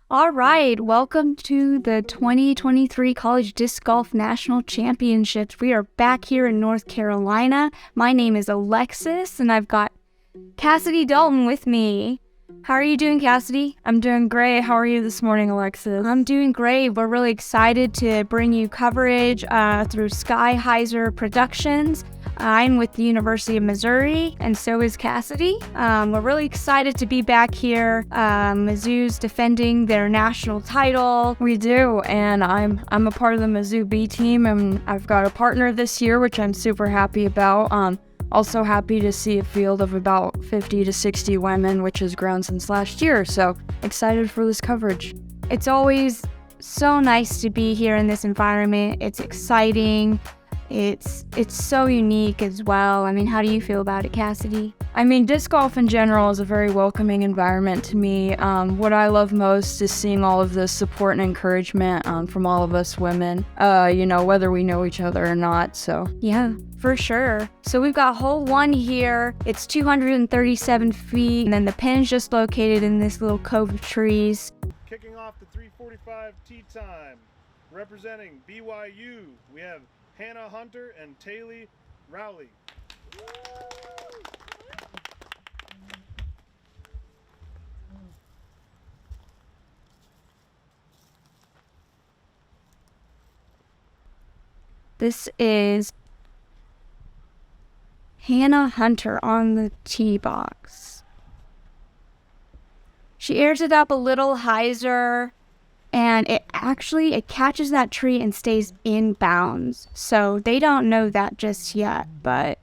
All right, welcome to the 2023 College Disc Golf National Championships. We are back here in North Carolina. My name is Alexis, and I've got Kassidy Dalton with me. How are you doing, Kassidy? I'm doing great. How are you this morning, Alexis? I'm doing great. We're really excited to bring you coverage through Hyzer Productions. I'm with the University of Missouri, and so is Kassidy. We're really excited to be back here. Mizzou's defending their national title. We do, and I'm a part of the Mizzou B team, and I've got a partner this year, which I'm super happy about. Also happy to see a field of about 50 to 60 women, which has grown since last year, so excited for this coverage. It's always so nice to be here in this environment. It's exciting. It's so unique as well. I mean, how do you feel about it, Kassidy? I mean, disc golf in general is a very welcoming environment to me. What I love most is seeing all of the support and encouragement from all of us women, whether we know each other or not, so. Yeah, for sure. So we've got hole 1 here. It's 237 feet, and then the pin's just located in this little cove of trees. Kicking off the 3:45 tee time. Representing BYU, we have Hannah Hunter and Tailey Rowley. This is Hannah Hunter on the tee box. She airs it up a little Hyzer, and it catches that tree and stays in bounds. So they don't know that just yet. But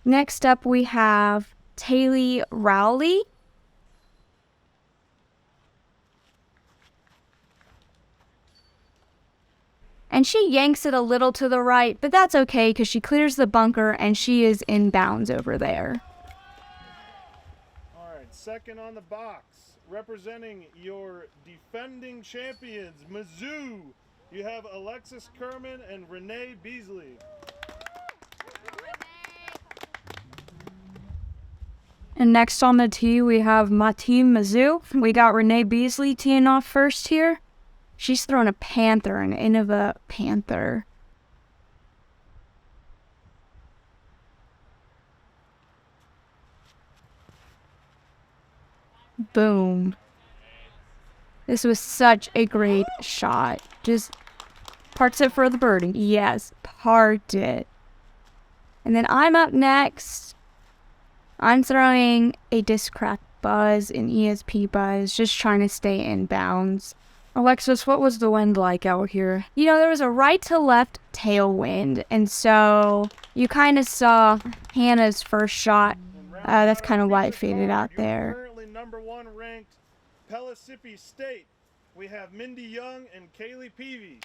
next up we have Tailey Rowley. And she yanks it a little to the right, but that's okay because she clears the bunker and she is in bounds over there. All right, second on the box. Representing your defending champions, Mizzou, you have Alexis Kerman and Renae Beasley. And next on the tee, we have my team, Mizzou. We got Renae Beasley teeing off first here. She's throwing a panther, an Innova panther. Boom. This was such a great shot. Just parts it for the birdie. Yes, parked it. And then I'm up next. I'm throwing a Discraft Buzz, an ESP Buzz, just trying to stay in bounds. Alexis, what was the wind like out here? You know, there was a right to left tailwind, and so you kind of saw Hannah's first shot. That's kind of why it faded out there. Currently number 1 ranked Pellissippi State. We have Mindy Young and Kaleigh Peevy.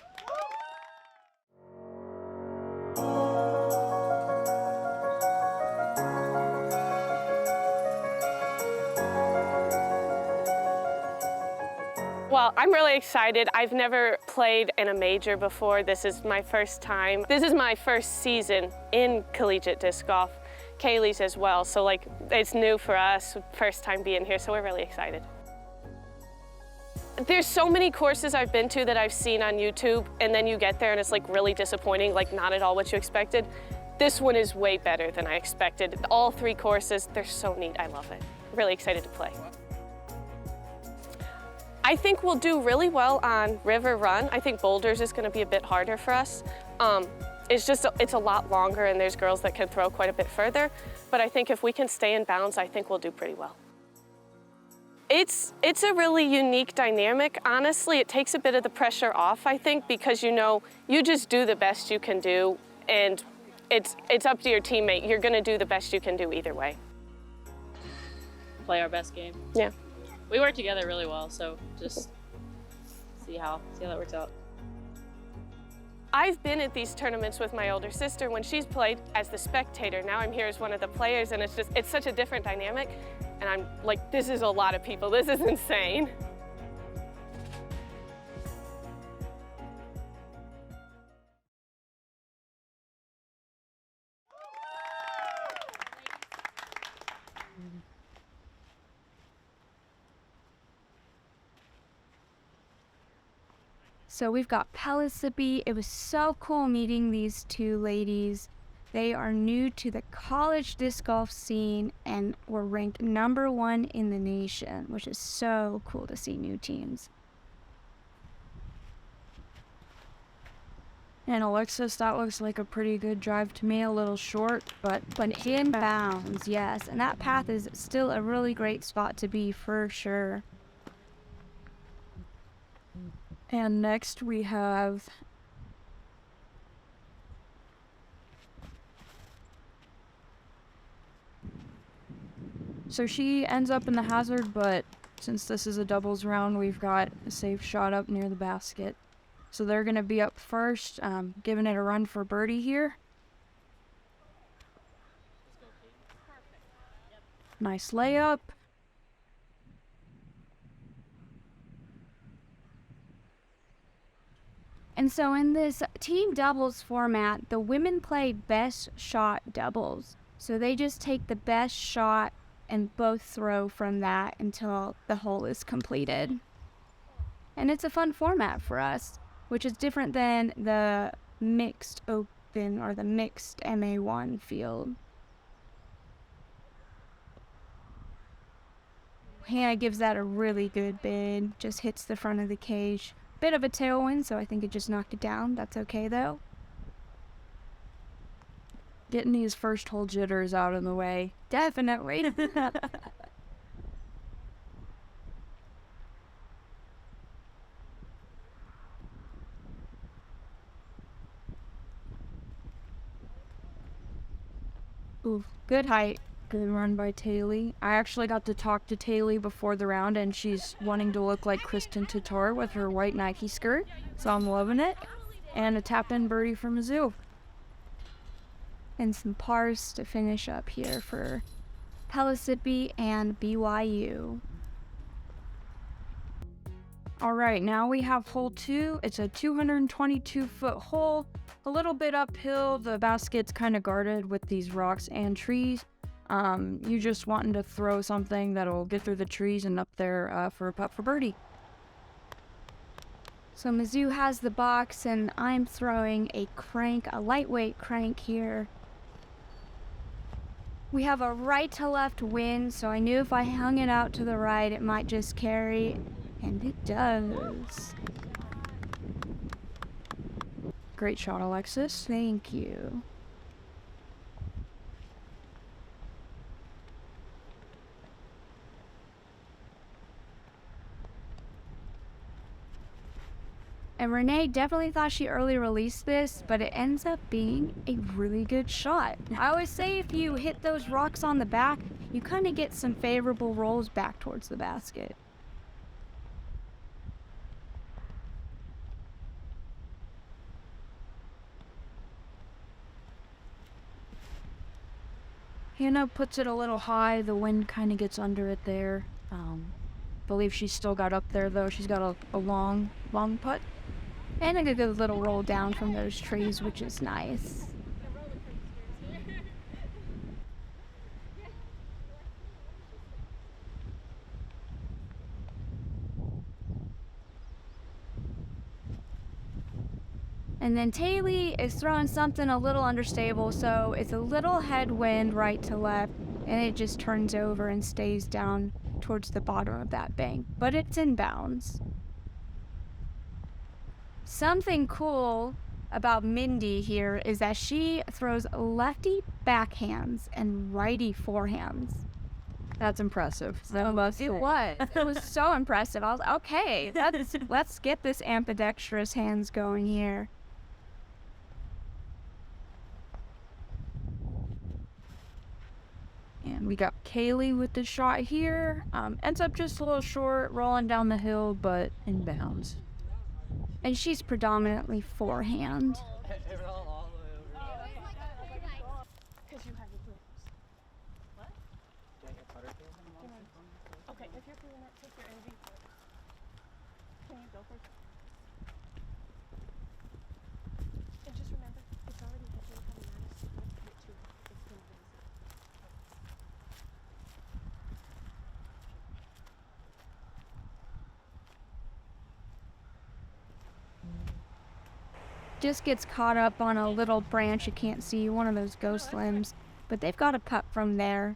Well, I'm really excited. I've never played in a major before. This is my first time. This is my first season in collegiate disc golf. Kaleigh's as well, so it's new for us, first time being here, so we're really excited. There's so many courses I've been to that I've seen on YouTube, and then you get there and it's really disappointing, not at all what you expected. This one is way better than I expected. All 3 courses, they're so neat, I love it. Really excited to play. I think we'll do really well on River Run. I think Boulders is gonna be a bit harder for us. It's a lot longer and there's girls that can throw quite a bit further, but I think if we can stay in bounds, I think we'll do pretty well. It's a really unique dynamic. Honestly, it takes a bit of the pressure off, I think, because you just do the best you can do, and it's up to your teammate. You're gonna do the best you can do either way. Play our best game. Yeah. We work together really well, so just see how that works out. I've been at these tournaments with my older sister when she's played as the spectator. Now I'm here as one of the players, and it's such a different dynamic. And I'm like, this is a lot of people. This is insane. So we've got Pellissippi. It was so cool meeting these two ladies. They are new to the college disc golf scene and were ranked #1 in the nation, which is so cool to see new teams. And Alexis, that looks like a pretty good drive to me, a little short, but in bounds, yes. And that path is still a really great spot to be for sure. And next we have so she ends up in the hazard, but since this is a doubles round, we've got a safe shot up near the basket. So they're going to be up first, giving it a run for birdie here. Nice layup. And so in this team doubles format, the women play best shot doubles. So they just take the best shot and both throw from that until the hole is completed. And it's a fun format for us, which is different than the mixed open or the mixed MA1 field. Hannah gives that a really good bid, just hits the front of the cage. Bit of a tailwind, so I think it just knocked it down. That's okay though. Getting these first hole jitters out of the way. Definitely. Ooh, good height. Good run by Tailey. I actually got to talk to Tailey before the round, and she's wanting to look like Kristen Tatar with her white Nike skirt, so I'm loving it. And a tap-in birdie for Mizzou. And some pars to finish up here for Pellissippi and BYU. All right, now we have hole 2. It's a 222-foot hole, a little bit uphill. The basket's kind of guarded with these rocks and trees. You just wanting to throw something that'll get through the trees and up there for a putt for birdie. So Mizzou has the box, and I'm throwing a crank, a lightweight crank here. We have a right to left wind, so I knew if I hung it out to the right, it might just carry, and it does. Great shot, Alexis. Thank you. And Renae definitely thought she early released this, but it ends up being a really good shot. I always say if you hit those rocks on the back, you kind of get some favorable rolls back towards the basket. Hannah puts it a little high. The wind kind of gets under it there. Believe she's still got up there, though. She's got a long putt. And a good little roll down from those trees, which is nice. And then Tailey is throwing something a little understable, so it's a little headwind right to left, and it just turns over and stays down towards the bottom of that bank. But it's in bounds. Something cool about Mindy here is that she throws lefty backhands and righty forehands. That's impressive. It was so impressive. I was okay. Let's get this ambidextrous hands going here. And we got Kaleigh with the shot here. Ends up just a little short, rolling down the hill, but in bounds. And she's predominantly forehand. Okay, if you're feeling that, take your NV. Can you go for it? And just remember, it's already hitting coming at us. Let's hit it too. It's gonna raise it. just gets caught up on a little branch you can't see, one of those ghost limbs. But they've got a putt from there.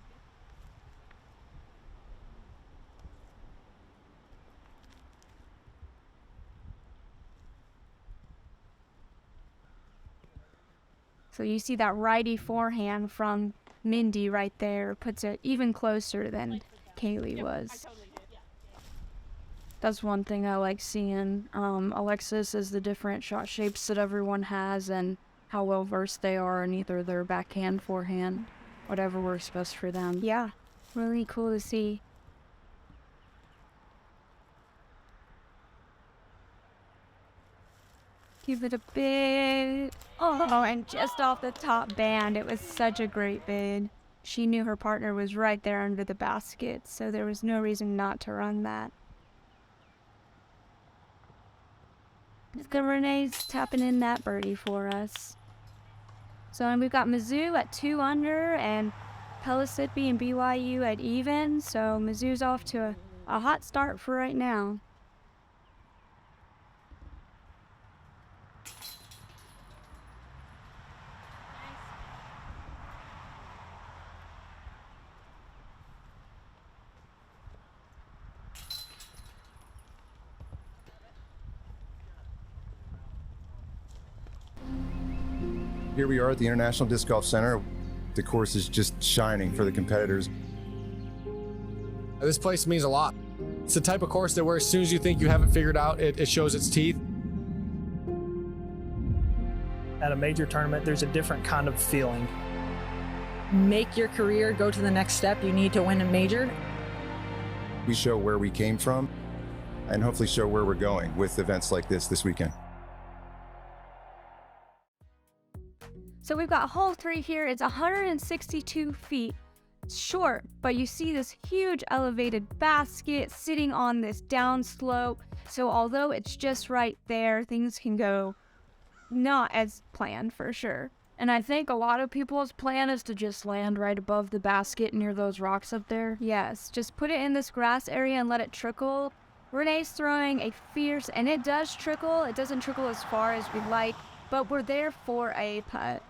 So you see that righty forehand from Mindy right there, puts it even closer than Kaleigh was. That's one thing I like seeing. Alexis is the different shot shapes that everyone has and how well versed they are in either their backhand, forehand, whatever works best for them. Yeah, really cool to see. Give it a bid. Oh, and just off the top band. It was such a great bid. She knew her partner was right there under the basket, so there was no reason not to run that. The Renae's tapping in that birdie for us. So we've got Mizzou at 2 under and Pellissippi and BYU at even. So Mizzou's off to a hot start for right now. Here we are at the International Disc Golf Center. The course is just shining for the competitors. This place means a lot. It's the type of course that where as soon as you think you have it figured out, it shows its teeth. At a major tournament, there's a different kind of feeling. Make your career go to the next step. You need to win a major. We show where we came from and hopefully show where we're going with events like this weekend. So we've got hole 3 here. It's 162 feet. It's short, but you see this huge elevated basket sitting on this downslope. So although it's just right there, things can go not as planned for sure. And I think a lot of people's plan is to just land right above the basket near those rocks up there. Yes, just put it in this grass area and let it trickle. Renae's throwing a fierce, and it does trickle. It doesn't trickle as far as we'd like, but we're there for a putt.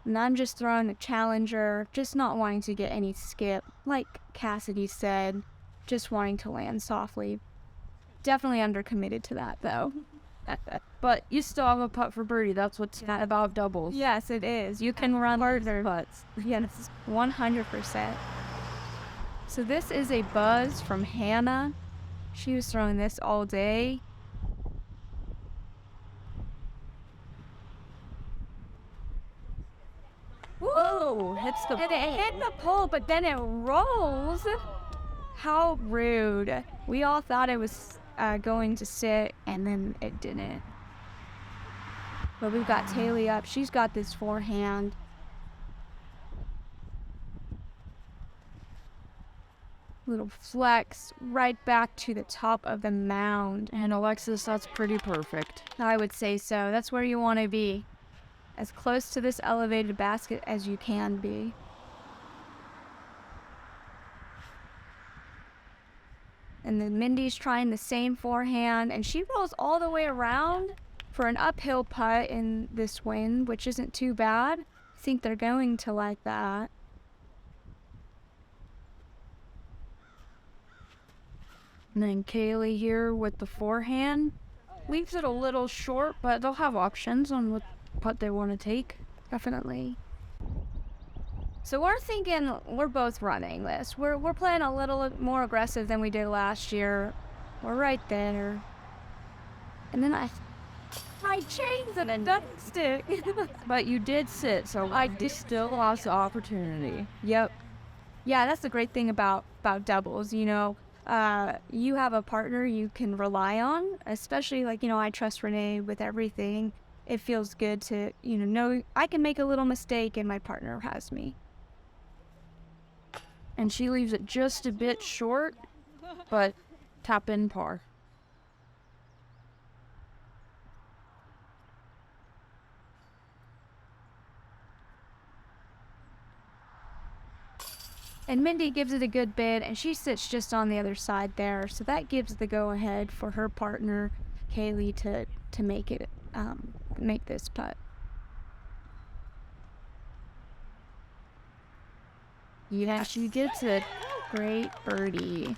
And I'm just throwing a challenger, just not wanting to get any skip. Like Kassidy said, just wanting to land softly. Definitely undercommitted to that, though. But you still have a putt for birdie. That's what's about doubles. Yes, it is. You can run further putts. Yes, 100%. So this is a buzz from Hannah. She was throwing this all day. Whoa! Hits the and it hit the pole, but then it rolls. How rude. We all thought it was going to sit, and then it didn't. But we've got Tailey up. She's got this forehand. Little flex right back to the top of the mound. And Alexis, that's pretty perfect. I would say so. That's where you want to be. As close to this elevated basket as you can be. And then Mindy's trying the same forehand, and she rolls all the way around for an uphill putt in this wind, which isn't too bad. I think they're going to like that. And then Kaleigh here with the forehand. Leaves it a little short, but they'll have options on what putt they want to take. Definitely. So we're thinking we're both running this. We're playing a little more aggressive than we did last year. We're right there. And then I changed and it doesn't stick. But you did sit, so I still lost the opportunity. Yep. Yeah, that's the great thing about doubles, you know. You have a partner you can rely on, especially like, you know, I trust Renae with everything. It feels good to, know I can make a little mistake and my partner has me. And she leaves it just a bit short, but tap in par. And Mindy gives it a good bid, and she sits just on the other side there, so that gives the go-ahead for her partner Kaleigh to make it make this putt. Yeah, she gets it. Great birdie.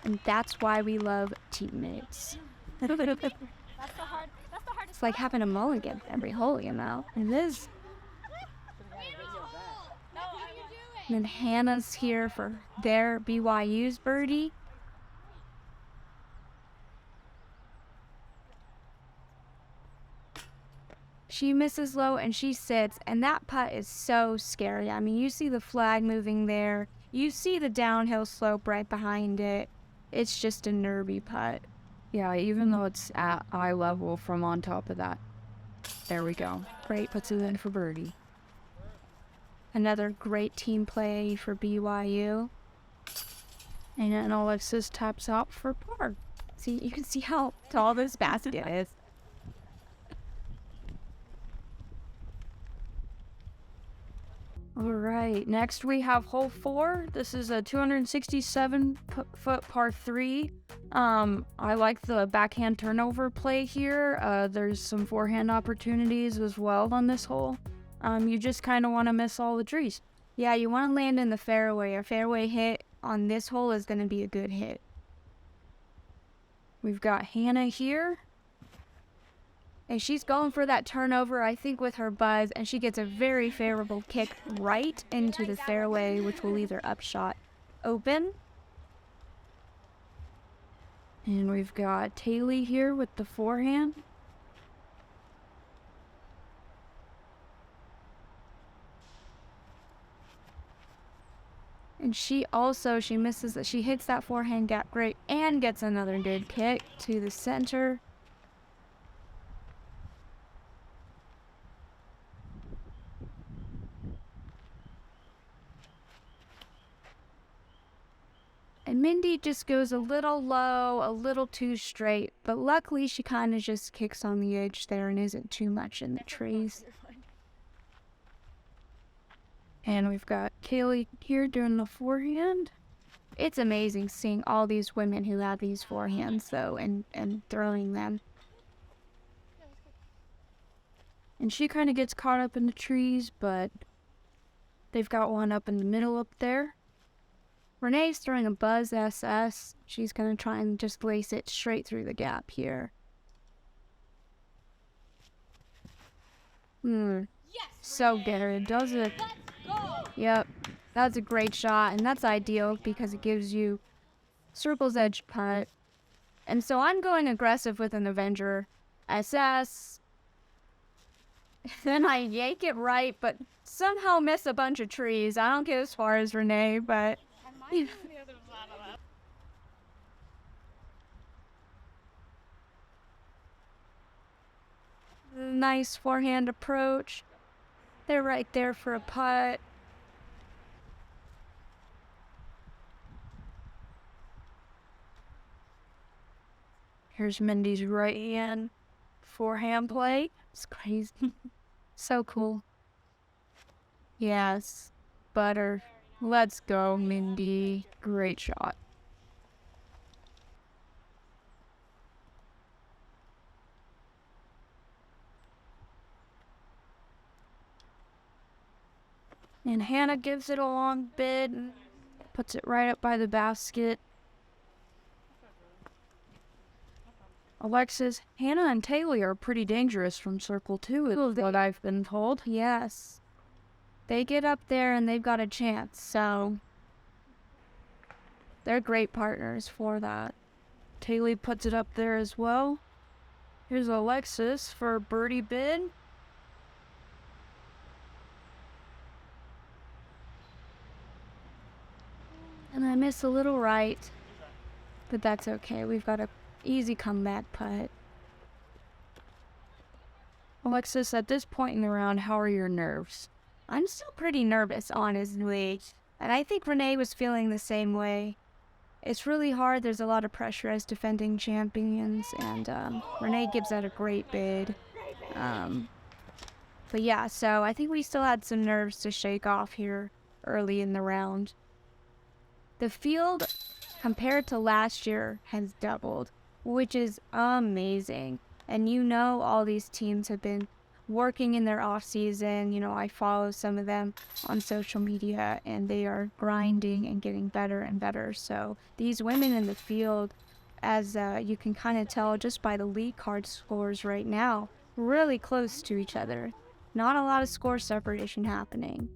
And that's why we love teammates. It's like having a mulligan every hole, you know? It is. And then Hannah's here for their BYU's birdie. She misses low and she sits, and that putt is so scary. I mean, you see the flag moving there. You see the downhill slope right behind it. It's just a nervy putt. Yeah, even though it's at eye level from on top of that. There we go. Great. Puts it in for birdie. Another great team play for BYU. And then Alexis taps out for par. See, you can see how tall this basket is. All right, next we have hole 4. This is a 267-foot par 3. I like the backhand turnover play here. There's some forehand opportunities as well on this hole. You just kind of want to miss all the trees. Yeah, you want to land in the fairway. A fairway hit on this hole is going to be a good hit. We've got Hannah here. And she's going for that turnover, I think, with her buzz, and she gets a very favorable kick right into the fairway, which will leave her upshot open. And we've got Tailey here with the forehand. And she misses, she hits that forehand gap great and gets another good kick to the center. And Mindy just goes a little low, a little too straight, but luckily she kind of just kicks on the edge there and isn't too much in the trees. And we've got Kaleigh here doing the forehand. It's amazing seeing all these women who have these forehands, though, and throwing them. And she kind of gets caught up in the trees, but they've got one up in the middle up there. Renae's throwing a buzz SS. She's going to try and just lace it straight through the gap here. Yes, so good, does it? Yep, that's a great shot, and that's ideal because it gives you circle's edge putt. And so I'm going aggressive with an Avenger SS. Then I yank it right, but somehow miss a bunch of trees. I don't get as far as Renae, but... Nice forehand approach. They're right there for a putt. Here's Mindy's right hand forehand play. It's crazy. So cool. Yes. Butter. Let's go, Mindy. Great shot. And Hannah gives it a long bid and puts it right up by the basket. Alexis, Hannah and Tailey are pretty dangerous from circle 2, is what I've been told. Yes. They get up there and they've got a chance, so they're great partners for that. Tailey puts it up there as well. Here's Alexis for a birdie bid. And I miss a little right, but that's okay. We've got a easy comeback putt. Alexis, at this point in the round, how are your nerves? I'm still pretty nervous, honestly. And I think Renae was feeling the same way. It's really hard. There's a lot of pressure as defending champions, and Renae gives out a great bid. But yeah, so I think we still had some nerves to shake off here early in the round. The field, compared to last year, has doubled. which is amazing. And you know, all these teams have been working in their off season. You know, I follow some of them on social media and they are grinding and getting better and better. So these women in the field, as you can kind of tell just by the lead card scores right now, really close to each other. Not a lot of score separation happening.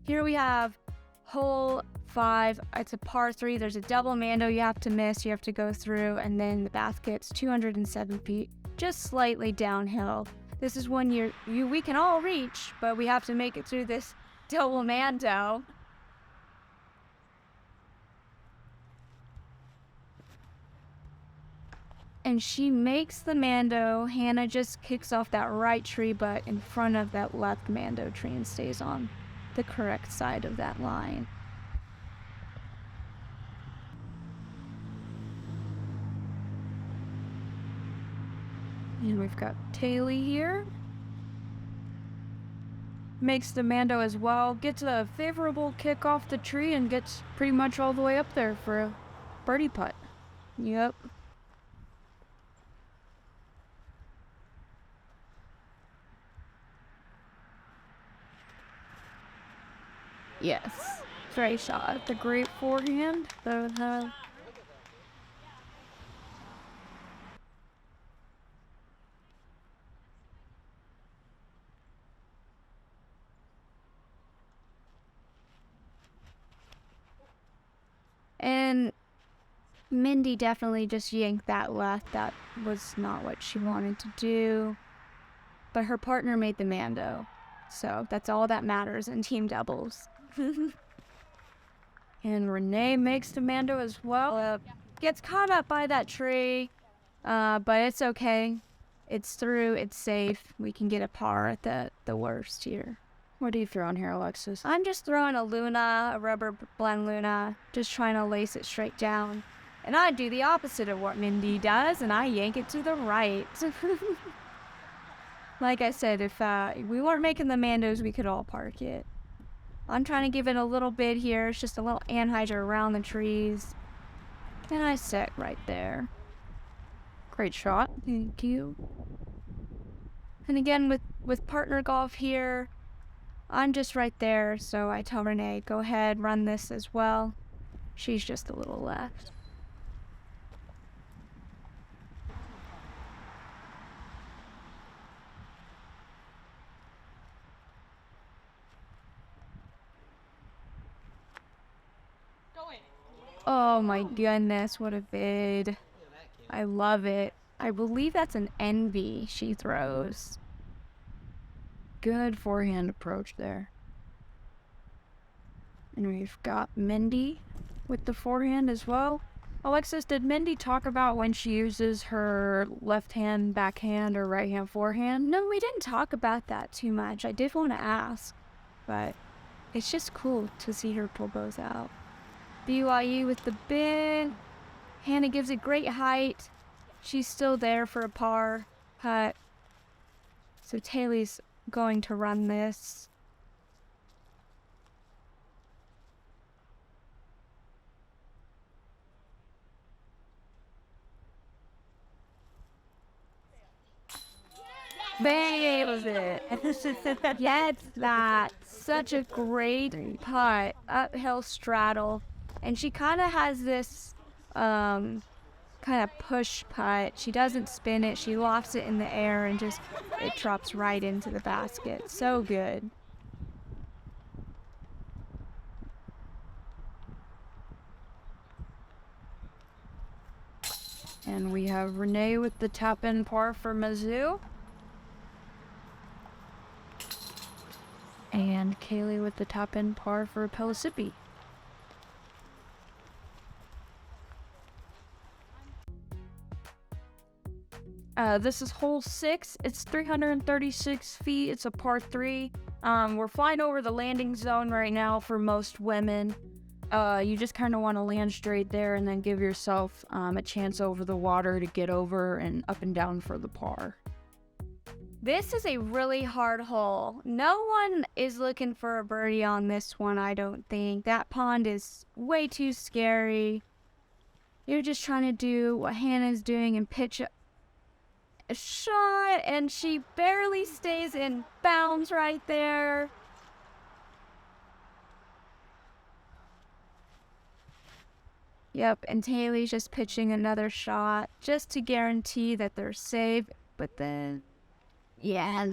Here we have hole 5. It's a par 3. There's a double mando you have to miss. You have to go through, and then the basket's 207 feet, just slightly downhill. This is one we can all reach, but we have to make it through this double mando. And she makes the mando. Hannah just kicks off that right tree, but in front of that left mando tree, and stays on the correct side of that line. And we've got Tailey here. Makes the mando as well. Gets a favorable kick off the tree and gets pretty much all the way up there for a birdie putt. Yep. Yes. Great shot. The great forehand. And Mindy definitely just yanked that left. That was not what she wanted to do. But her partner made the mando. So that's all that matters in team doubles. And Renae makes the mando as well. Gets caught up by that tree. But it's okay. It's through. It's safe. We can get a par at the worst here. What are you throwing here, Alexis? I'm just throwing a Luna, a rubber blend Luna, just trying to lace it straight down. And I do the opposite of what Mindy does, and I yank it to the right. Like I said, if we weren't making the mandos, we could all park it. I'm trying to give it a little bit here. It's just a little Hyzer around the trees. And I set right there. Great shot. Thank you. And again, with partner golf here, I'm just right there, so I tell Renae, go ahead, run this as well. She's just a little left. Oh my goodness, what a vid. I love it. I believe that's an envy she throws. Good forehand approach there. And we've got Mindy with the forehand as well. Alexis, did Mindy talk about when she uses her left hand backhand or right hand forehand? No, we didn't talk about that too much. I did want to ask, but it's just cool to see her pull those out. BYU with the bin. Hannah gives it great height. She's still there for a par putt. So Tailey's going to run this. Nailed it. Yes, that. Such a great putt. Uphill straddle. And she kind of has this kind of push putt. She doesn't spin it. She lofts it in the air and just it drops right into the basket. So good. And we have Renae with the tap-in par for Mizzou. And Kaleigh with the tap-in par for Pellissippi. This is hole 6. It's 336 feet. It's a par 3. We're flying over the landing zone right now for most women. You just kind of want to land straight there and then give yourself a chance over the water to get over and up and down for the par. This is a really hard hole. No one is looking for a birdie on this one, I don't think. That pond is way too scary. You're just trying to do what Hannah's doing and pitch a shot, and she barely stays in bounds right there. Yep, and Tailey's just pitching another shot just to guarantee that they're safe. But then, yeah,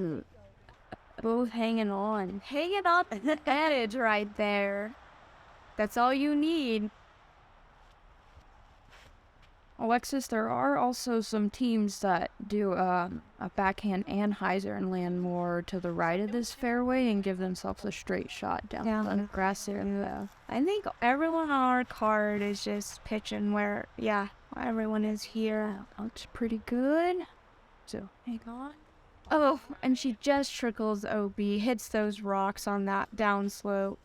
both hanging on the edge right there. That's all you need. Alexis, there are also some teams that do a backhand and hyzer and land more to the right of this fairway and give themselves a straight shot down the grass area. I think everyone on our card is just pitching where, yeah, everyone is here. Looks pretty good. So, hang on. Oh, and she just trickles OB, hits those rocks on that downslope.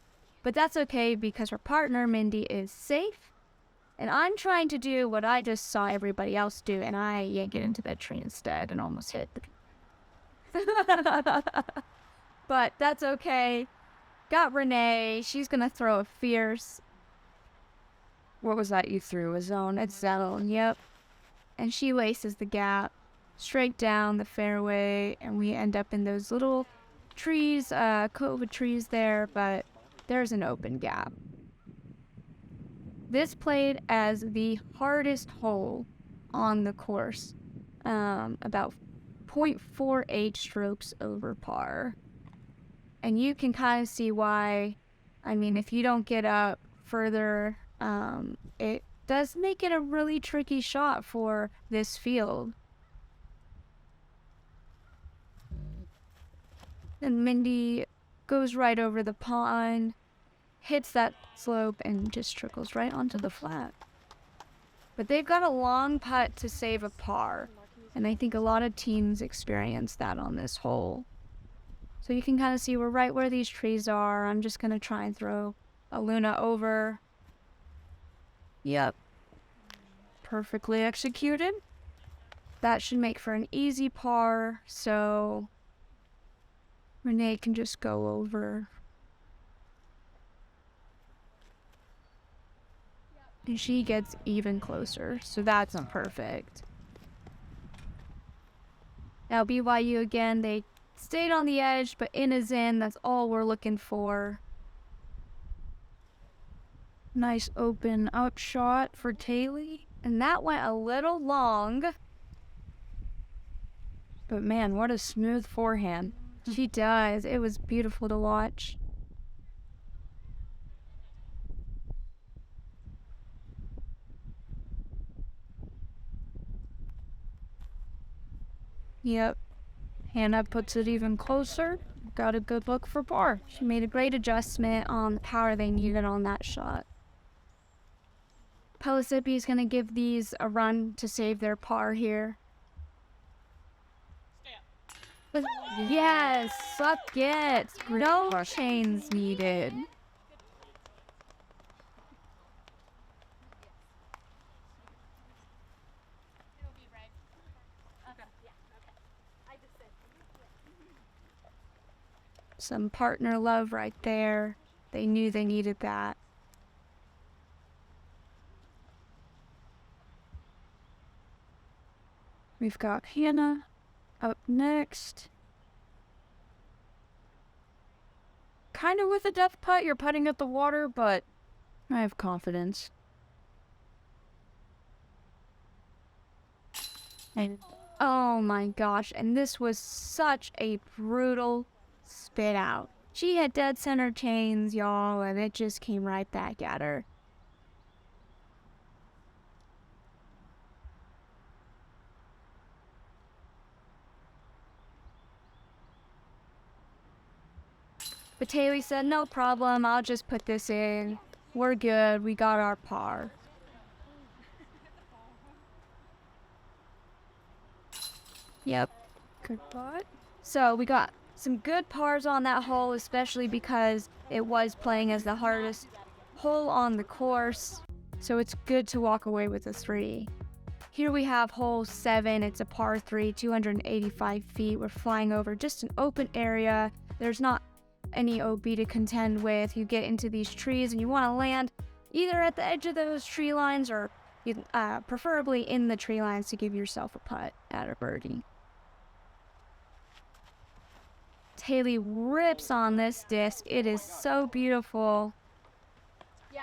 But that's okay because her partner, Mindy, is safe. And I'm trying to do what I just saw everybody else do, and I yank it into that tree instead and almost hit the... But that's okay. Got Renae. She's going to throw a fierce... What was that you threw? A zone? It's zone, yep. And she laces the gap straight down the fairway, and we end up in those little trees, Cove trees there, but there's an open gap. This played as the hardest hole on the course, about 0.48 strokes over par. And you can kind of see why. I mean, if you don't get up further, it does make it a really tricky shot for this field. And Mindy goes right over the pond, hits that slope, and just trickles right onto the flat. But they've got a long putt to save a par, and I think a lot of teams experience that on this hole. So you can kind of see we're right where these trees are. I'm just going to try and throw a Luna over. Yep. Perfectly executed. That should make for an easy par, so Renae can just go over. And she gets even closer, so that's perfect. Now BYU again, they stayed on the edge, but in is in. That's all we're looking for. Nice open up shot for Tailey. And that went a little long. But man, what a smooth forehand. She does. It was beautiful to watch. Yep. Hannah puts it even closer. Got a good look for par. She made a great adjustment on the power they needed on that shot. Pellissippi is going to give these a run to save their par here. Yes, suck it. No chains needed. Some partner love right there. They knew they needed that. We've got Hannah up next. Kind of with a depth putt. You're putting at the water, but I have confidence. And oh my gosh, and this was such a brutal spit out. She had dead center chains, y'all, and it just came right back at her. But Tailey said, no problem, I'll just put this in. We're good, we got our par. Yep. Good putt. So we got some good pars on that hole, especially because it was playing as the hardest hole on the course. So it's good to walk away with a 3. Here we have hole 7. It's a par 3, 285 feet. We're flying over just an open area. There's not any OB to contend with. You get into these trees and you want to land either at the edge of those tree lines or You preferably in the tree lines to give yourself a putt at a birdie. Tailey rips on this disc. It is so beautiful.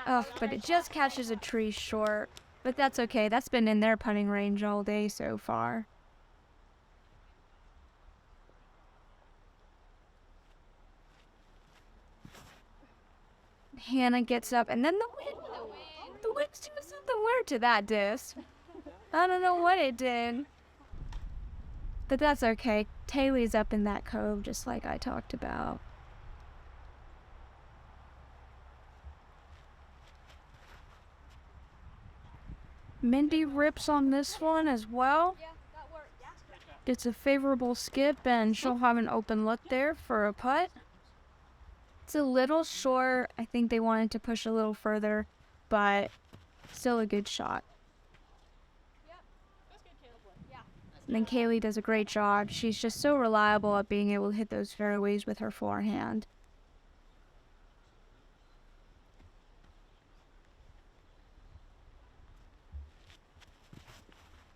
Oh, but it just catches a tree short. But that's okay. That's been in their putting range all day so far. Hannah gets up, and then the wind's doing something weird to that disc. I don't know what it did. But that's okay. Tailey's up in that cove, just like I talked about. Mindy rips on this one as well. It's a favorable skip, and she'll have an open look there for a putt. It's a little short. I think they wanted to push a little further, but still a good shot. And then Kaleigh does a great job. She's just so reliable at being able to hit those fairways with her forehand.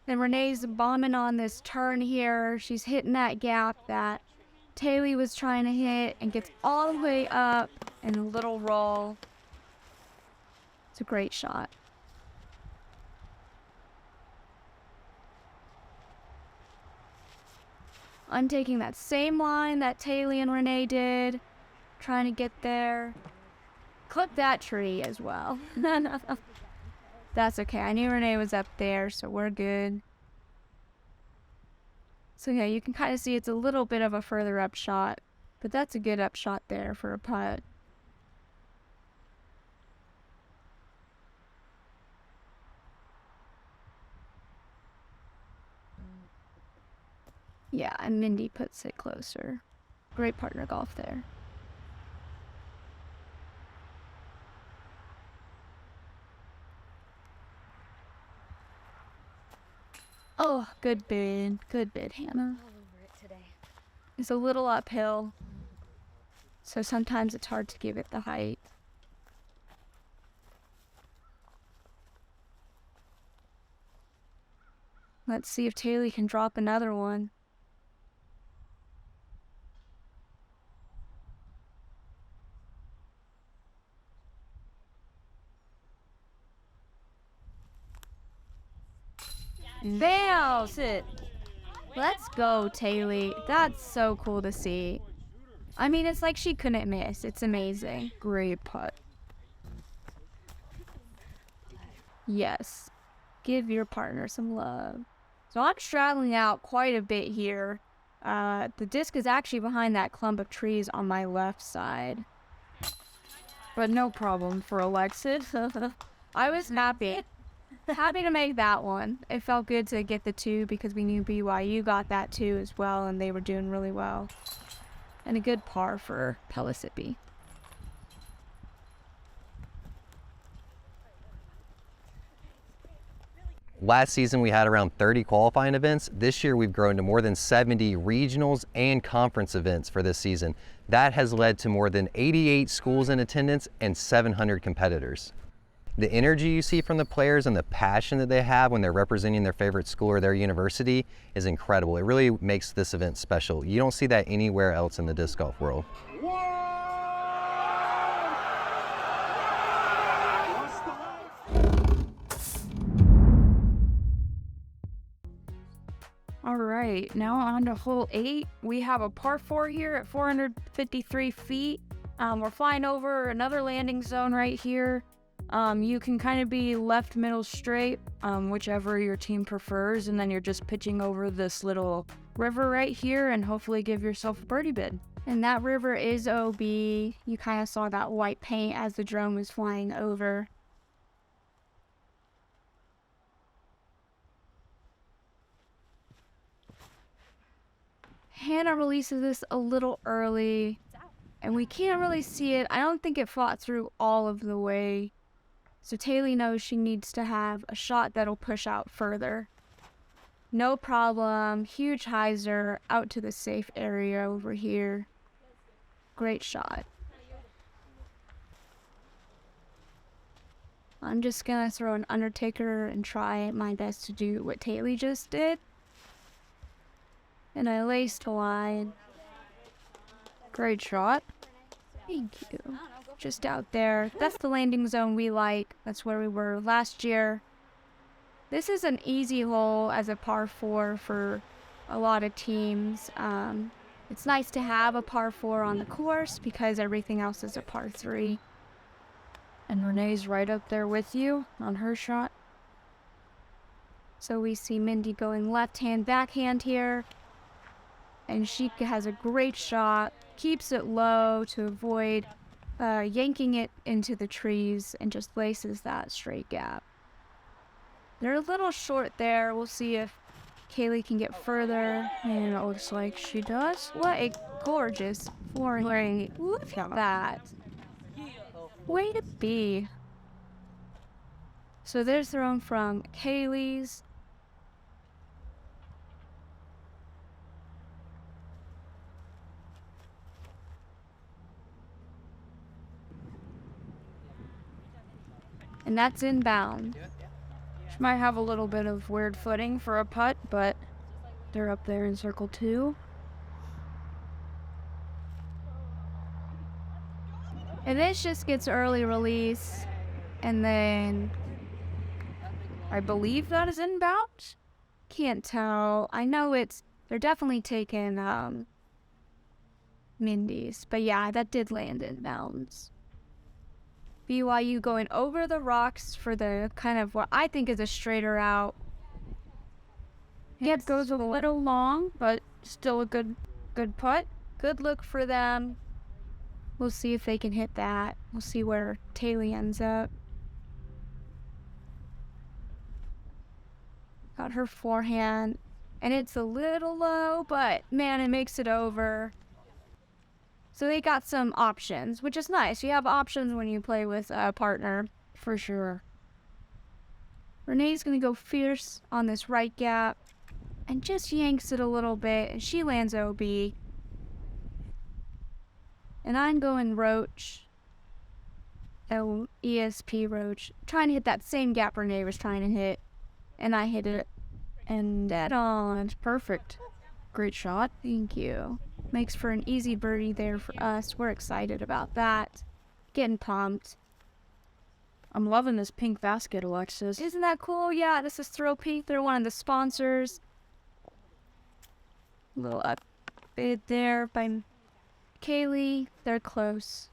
And Renae's bombing on this turn here. She's hitting that gap that Tailey was trying to hit and gets all the way up and a little roll. It's a great shot. I'm taking that same line that Tailey and Renae did, trying to get there. Clip that tree as well. That's okay. I knew Renae was up there, so we're good. So yeah, you can kind of see it's a little bit of a further up shot, but that's a good up shot there for a putt. Yeah, and Mindy puts it closer. Great partner golf there. Oh, good bid. Good bid, Hannah. All over it today. It's a little uphill, so sometimes it's hard to give it the height. Let's see if Tailey can drop another one. Nails it! Let's go, Tailey. That's so cool to see. I mean, it's like she couldn't miss. It's amazing. Great putt. Yes. Give your partner some love. So I'm straddling out quite a bit here. The disc is actually behind that clump of trees on my left side. But no problem for Alexis. I was happy. Happy to make that one. It felt good to get the two because we knew BYU got that two as well, and they were doing really well. And a good par for Pellissippi. Last season we had around 30 qualifying events. This year we've grown to more than 70 regionals and conference events for this season. That has led to more than 88 schools in attendance and 700 competitors. The energy you see from the players and the passion that they have when they're representing their favorite school or their university is incredible. It really makes this event special. You don't see that anywhere else in the disc golf world. All right, now on to hole 8. We have a par 4 here at 453 feet. We're flying over another landing zone right here. You can kind of be left, middle, straight, whichever your team prefers, and then you're just pitching over this little river right here and hopefully give yourself a birdie bid. And that river is OB. You kind of saw that white paint as the drone was flying over. Hannah releases this a little early, and we can't really see it. I don't think it fought through all of the way. So Tailey knows she needs to have a shot that'll push out further. No problem. Huge hyzer out to the safe area over here. Great shot. I'm just gonna throw an Undertaker and try my best to do what Tailey just did. And I laced a line. Great shot. Thank you. Just out there. That's the landing zone we like. That's where we were last year. This is an easy hole as a par 4 for a lot of teams. It's nice to have a par 4 on the course because everything else is a par 3. And Renae's right up there with you on her shot. So we see Mindy going left hand, backhand here. And she has a great shot. Keeps it low to avoid yanking it into the trees and just laces that straight gap. They're a little short there. We'll see if Kaleigh can get further. And it looks like she does. What a gorgeous forehand. Look at that. Way to be. So they're thrown from Kaleigh's. And that's inbound. She might have a little bit of weird footing for a putt, but they're up there in circle 2. And this just gets early release. And then I believe that is inbound. Can't tell. I know they're definitely taking Mindy's. But yeah, that did land inbounds. BYU going over the rocks for the kind of what I think is a straighter out. It goes a little long, but still a good putt. Good look for them. We'll see if they can hit that. We'll see where Tailey ends up. Got her forehand. And it's a little low, but man, it makes it over. So they got some options, which is nice. You have options when you play with a partner. For sure. Renae's going to go fierce on this right gap. And just yanks it a little bit. And she lands OB. And I'm going Roach. Oh, ESP Roach. Trying to hit that same gap Renae was trying to hit. And I hit it. And dead on. It's perfect. Great shot. Thank you. Makes for an easy birdie there for us. We're excited about that. Getting pumped. I'm loving this pink basket, Alexis. Isn't that cool? Yeah, this is Throw Pink. They're one of the sponsors. A little up bid there by Kaleigh. They're close.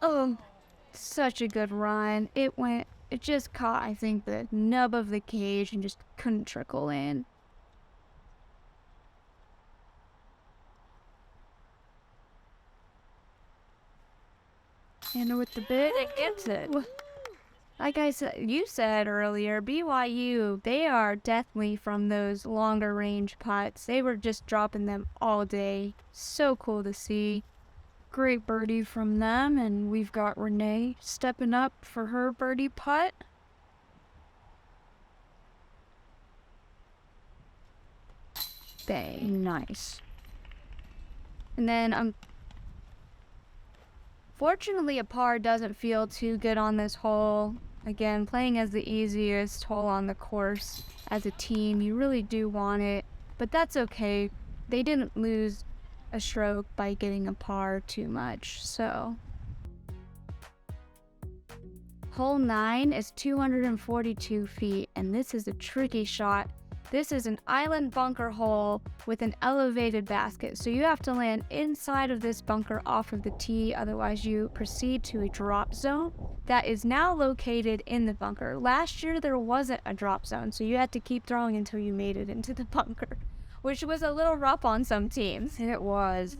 Oh, such a good run. It just caught, I think, the nub of the cage and just couldn't trickle in. And with the bid, it gets it. Like you said earlier, BYU, they are definitely from those longer range putts. They were just dropping them all day. So cool to see. Great birdie from them, and we've got Renae stepping up for her birdie putt. Bang. Nice. And then, fortunately, a par doesn't feel too good on this hole. Again, playing as the easiest hole on the course as a team, you really do want it, but that's okay. They didn't lose a stroke by getting a par too much, so. Hole 9 is 242 feet, and this is a tricky shot. This is an island bunker hole with an elevated basket, so you have to land inside of this bunker off of the tee, otherwise you proceed to a drop zone that is now located in the bunker. Last year there wasn't a drop zone, so you had to keep throwing until you made it into the bunker, which was a little rough on some teams. It was.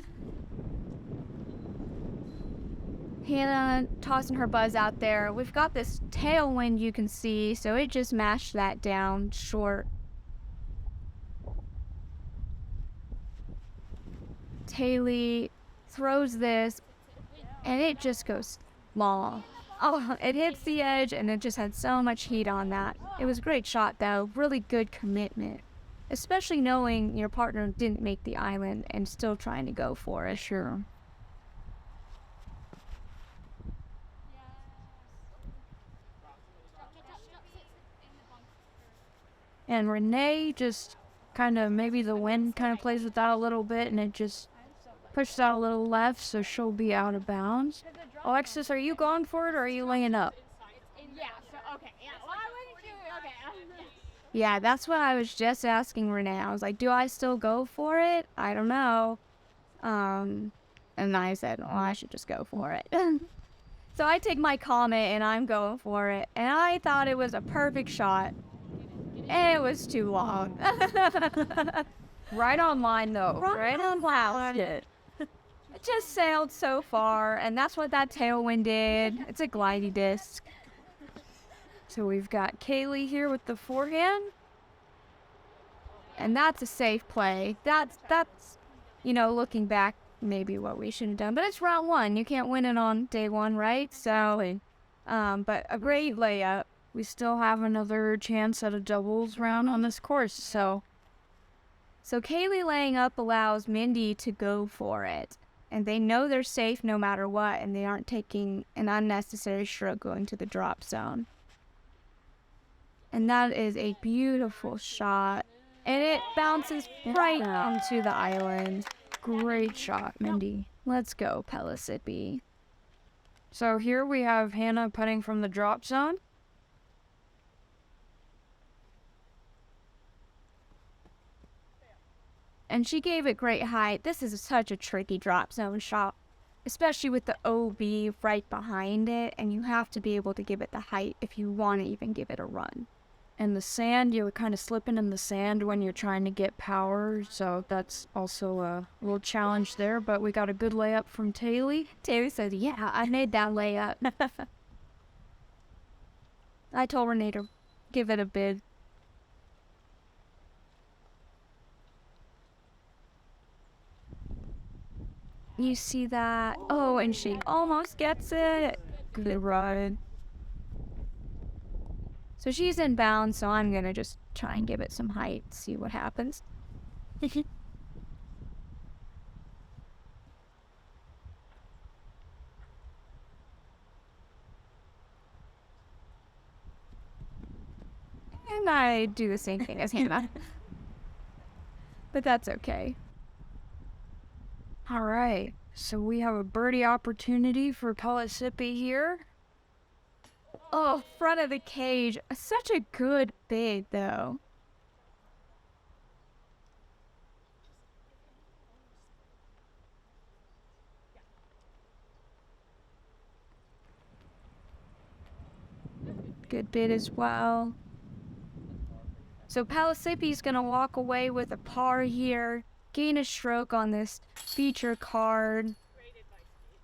Hannah tossing her buzz out there. We've got this tailwind you can see, so it just mashed that down short. Tailey throws this, and it just goes long. Oh, it hits the edge, and it just had so much heat on that. It was a great shot, though. Really good commitment, especially knowing your partner didn't make the island and still trying to go for it. Sure. And Renae just kind of, maybe the wind kind of plays with that a little bit, and it just pushed out a little left, so she'll be out of bounds. Alexis, are you going for it, or are you laying up? Yeah, that's what I was just asking Renae. I was like, do I still go for it? I don't know. And I said, well, I should just go for it. So I take my comment, and I'm going for it. And I thought it was a perfect shot. And it was too long. Right on line, though. Right on line. It just sailed so far, and that's what that tailwind did. It's a glidey disc. So we've got Kaleigh here with the forehand. And that's a safe play. That's looking back, maybe what we should have done. But it's round one. You can't win it on day one, right? So, but a great layup. We still have another chance at a doubles round on this course, so Kaleigh laying up allows Mindy to go for it. And they know they're safe no matter what, and they aren't taking an unnecessary stroke going to the drop zone. And that is a beautiful shot. And it bounces right onto the island. Great shot, Mindy. Let's go, Pellissippi. So here we have Hannah putting from the drop zone. And she gave it great height. This is such a tricky drop zone shot, especially with the OB right behind it, and you have to be able to give it the height if you want to even give it a run. And the sand, you're kind of slipping in the sand when you're trying to get power, so that's also a little challenge there, but we got a good layup from Tailey. Tailey said, yeah, I made that layup. I told Renae to give it a bid. You see that? Oh, and she almost gets it. Good run. So she's in bounds, so I'm going to just try and give it some height, see what happens. And I do the same thing as Hannah. But that's okay. All right, so we have a birdie opportunity for Pellissippi here. Oh, front of the cage. Such a good bid, though. Good bid as well. So Pellissippi's going to walk away with a par here. Gain a stroke on this feature card.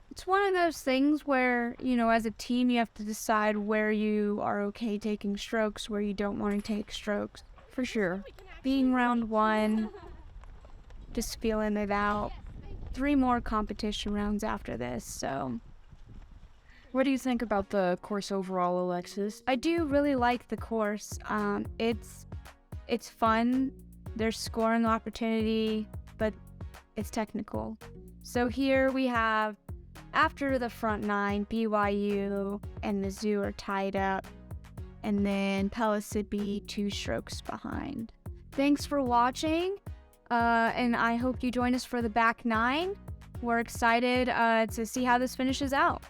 It's one of those things where, as a team, you have to decide where you are okay taking strokes, where you don't want to take strokes. For sure. Being round one, just feeling it out. 3 more competition rounds after this, so. What do you think about the course overall, Alexis? I do really like the course. It's fun. There's scoring opportunity, but it's technical. So here we have, after the front 9, BYU and Mizzou are tied up, and then Pellissippi 2 strokes behind. Thanks for watching, and I hope you join us for the back 9. We're excited to see how this finishes out.